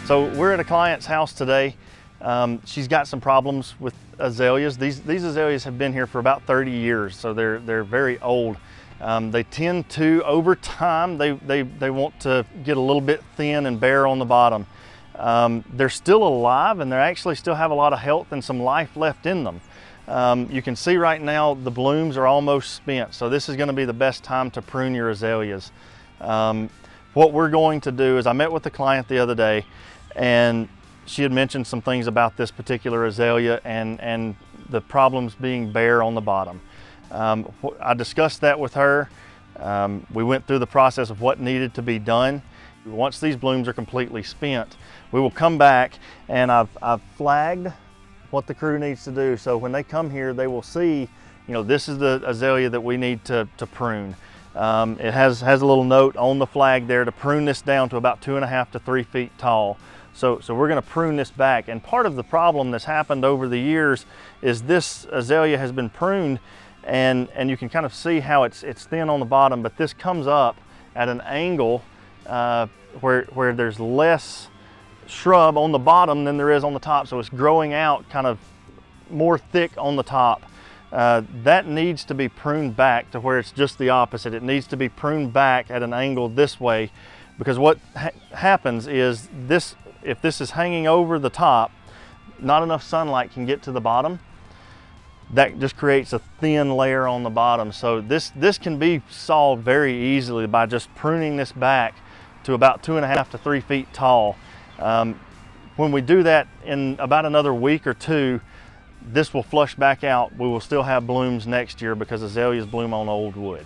So we're at a client's house today. She's got some problems with azaleas. These azaleas have been here for about 30 years, so they're very old. They tend to, over time, they want to get a little bit thin and bare on the bottom. They're still alive and they actually still have a lot of health and some life left in them. You can see right now the blooms are almost spent, so this is going to be the best time to prune your azaleas. What we're going to do is, I met with the client the other day and she had mentioned some things about this particular azalea and the problems being bare on the bottom. I discussed that with her. We went through the process of what needed to be done. Once these blooms are completely spent, we will come back, and I've flagged what the crew needs to do. So when they come here, they will see, this is the azalea that we need to prune. It has a little note on the flag there to prune this down to about 2.5 to 3 feet tall. So we're going to prune this back. And part of the problem that's happened over the years is this azalea has been pruned, and you can kind of see how it's thin on the bottom, but this comes up at an angle where there's less shrub on the bottom than there is on the top. So it's growing out kind of more thick on the top. That needs to be pruned back to where it's just the opposite. It needs to be pruned back at an angle this way, because what happens is if this is hanging over the top, not enough sunlight can get to the bottom. That just creates a thin layer on the bottom. So this can be solved very easily by just pruning this back to about 2.5 to 3 feet tall. When we do that in about another week or two, this will flush back out. We will still have blooms next year because azaleas bloom on old wood.